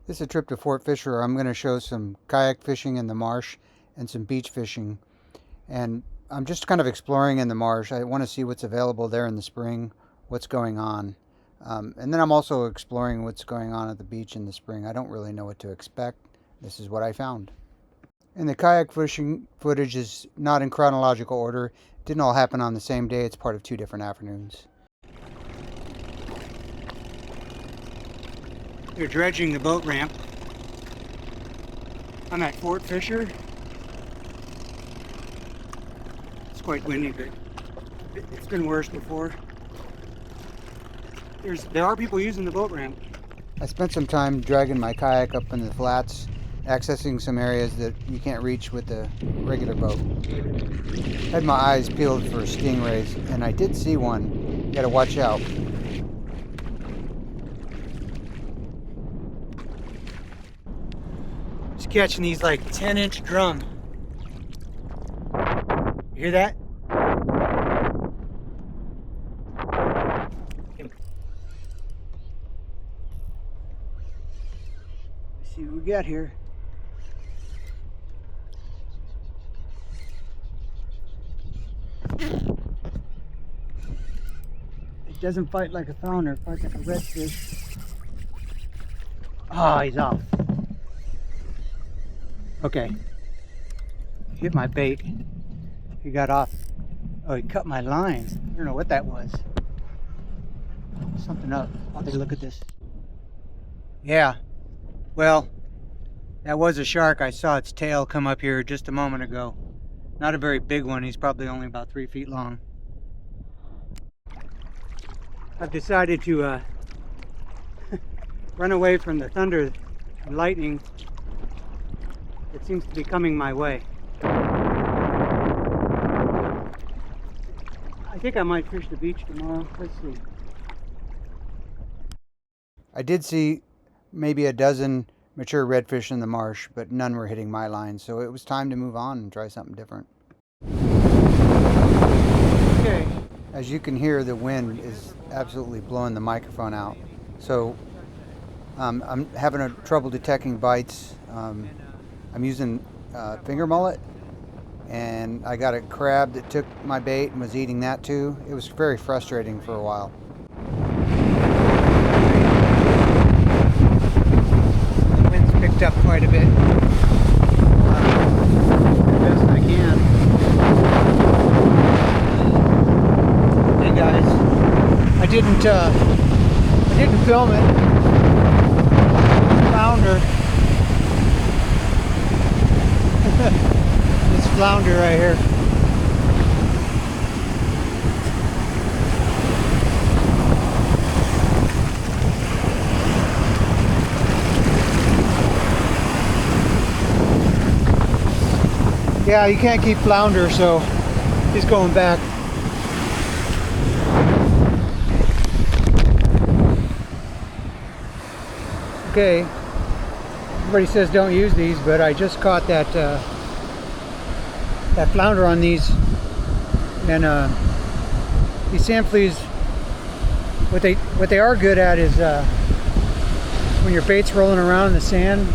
This is a trip to Fort Fisher. I'm going to show some kayak fishing in the marsh and some beach fishing. And I'm just kind of exploring in the marsh. I want to see what's available there in the spring, what's going on. And then I'm also exploring what's going on at the beach in the spring. I don't really know what to expect. This is what I found. And the kayak fishing footage is not in chronological order. It didn't all happen on the same day. It's part of two different afternoons. They're dredging the boat ramp. I'm at Fort Fisher. It's quite windy, but it's been worse before. There are people using the boat ramp. I spent some time dragging my kayak up in the flats, accessing some areas that you can't reach with the regular boat. Had my eyes peeled for stingrays, and I did see one. You gotta watch out. Just catching these like 10-inch drum. You hear that? Let's see what we got here. It doesn't fight like a flounder, it fights like a redfish. Oh, he's off. Okay. Hit my bait. He got off. Oh, he cut my line. I don't know what that was. Something up. I'll take a look at this. Yeah. Well, that was a shark. I saw its tail come up here just a moment ago. Not a very big one. He's probably only about 3 feet long. I've decided to run away from the thunder and lightning. It seems to be coming my way. I think I might fish the beach tomorrow. Let's see. I did see maybe a dozen mature redfish in the marsh, but none were hitting my line, so it was time to move on and try something different. Okay. As you can hear, the wind is absolutely blowing the microphone out. So I'm having trouble detecting bites. I'm using finger mullet, and I got a crab that took my bait and was eating that too. It was very frustrating for a while. The wind's picked up quite a bit. The best I can. Hey guys, I didn't film it. Flounder. This flounder right here. Yeah, you can't keep flounder, so he's going back. Okay. Everybody says don't use these, but I just caught that flounder on these, and these sand fleas. What they are good at is when your bait's rolling around in the sand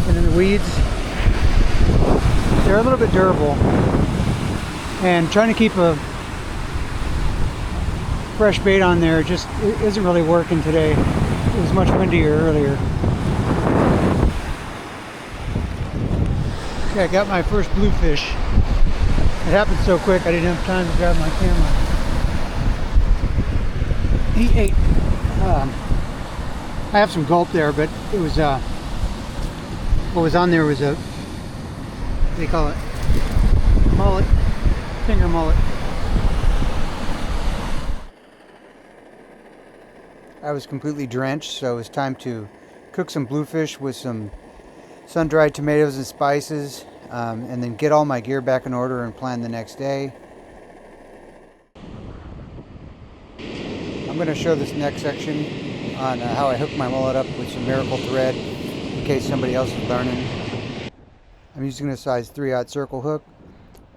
and in the weeds, they're a little bit durable. And trying to keep a fresh bait on there just isn't really working today. It was much windier earlier. Okay, I got my first bluefish. It happened so quick I didn't have time to grab my camera. He ate. I have some gulp there, but it was what was on there was a, what do you call it? Mullet, finger mullet. I was completely drenched, so it was time to cook some bluefish with some sun-dried tomatoes and spices, and then get all my gear back in order and plan the next day. I'm going to show this next section on how I hook my mullet up with some miracle thread in case somebody else is learning. I'm using a size 3/0 circle hook,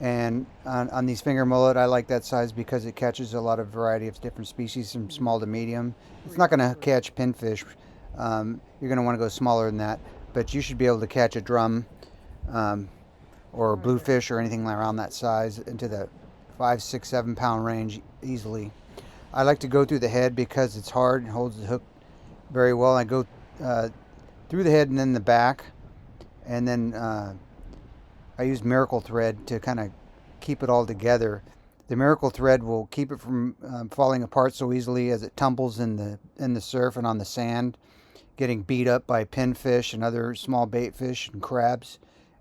and on these finger mullet I like that size because it catches a lot of variety of different species from small to medium. It's not going to catch pinfish, you're going to want to go smaller than that. But you should be able to catch a drum or a bluefish or anything around that size into the 5, 6, 7 pound range easily. I like to go through the head because it's hard and holds the hook very well. I go through the head and then the back, and then I use miracle thread to kind of keep it all together. The miracle thread will keep it from falling apart so easily as it tumbles in the surf and on the sand, getting beat up by pinfish and other small bait fish and crabs.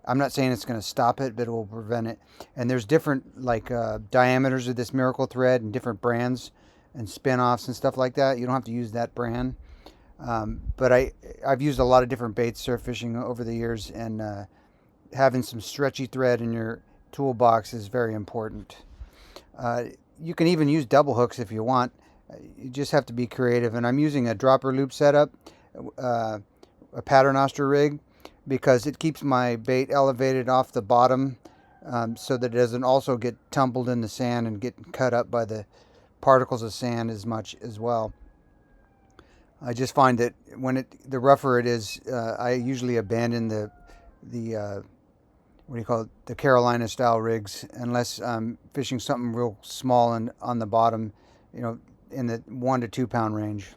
I'm not saying it's going to stop it, but it will prevent it. And there's different diameters of this miracle thread and different brands and spin-offs and stuff like that. You don't have to use that brand. But I've used a lot of different baits surf fishing over the years, and having some stretchy thread in your toolbox is very important. You can even use double hooks if you want. You just have to be creative. And I'm using a dropper loop setup, a paternoster rig, because it keeps my bait elevated off the bottom, so that it doesn't also get tumbled in the sand and get cut up by the particles of sand as much as well. I just find that when the rougher it is, I usually abandon the what do you call it, the Carolina style rigs, unless I'm fishing something real small and on the bottom, in the 1 to 2 pound range.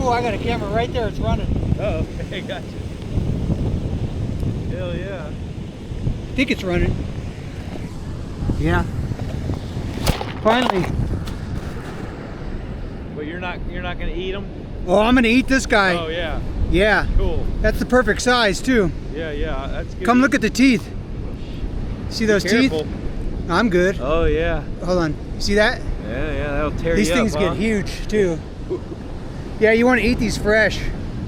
I got a camera right there, it's running. Oh, okay, gotcha. Hell yeah. I think it's running. Yeah. Finally. But you're not gonna eat them? Oh, I'm gonna eat this guy. Oh yeah. Yeah. Cool. That's the perfect size too. Yeah, that's good. Come look at the teeth. See those teeth? I'm good. Oh yeah. Hold on. See that? Yeah, that'll tear These you up. things get huge too. Yeah, you want to eat these fresh.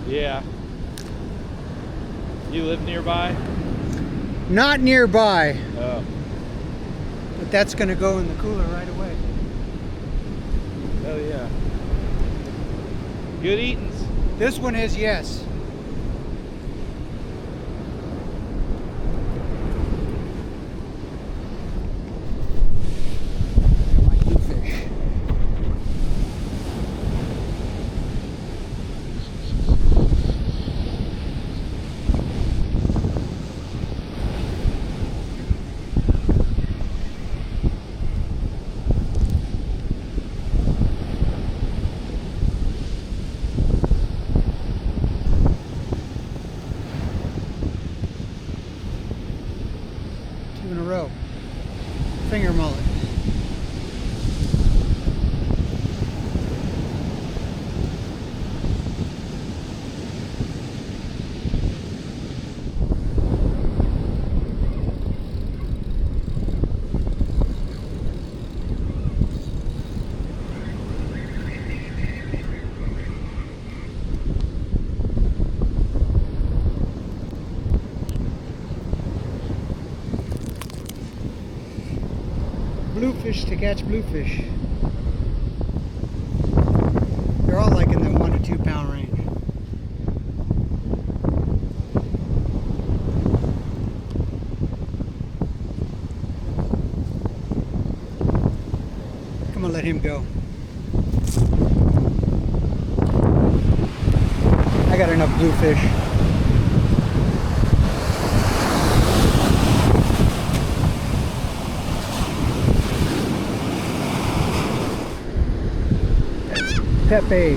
Yeah. You live nearby? Not nearby. Oh. But that's going to go in the cooler right away. Hell yeah. Good eatings. This one is, yes. My bluefish. In a row. Finger mullet. Bluefish to catch bluefish. They're all like in the 1 to 2 pound range. I'm gonna let him go. I got enough bluefish. Pepe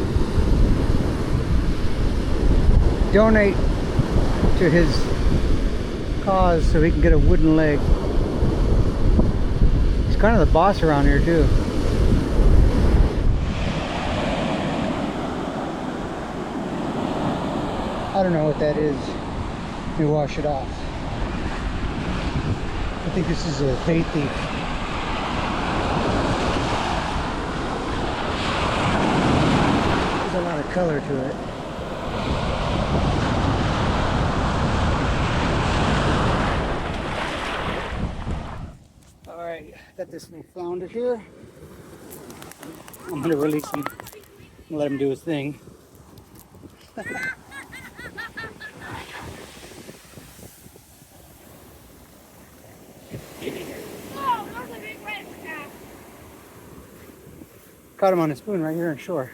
donate to his cause so he can get a wooden leg. He's kind of the boss around here too. I don't know what that is. Let me wash it off. I think this is a bait thief. There's a lot of color to it. Alright, got this little flounder here. I'm gonna release him and let him do his thing. Caught him on a spoon right here on shore.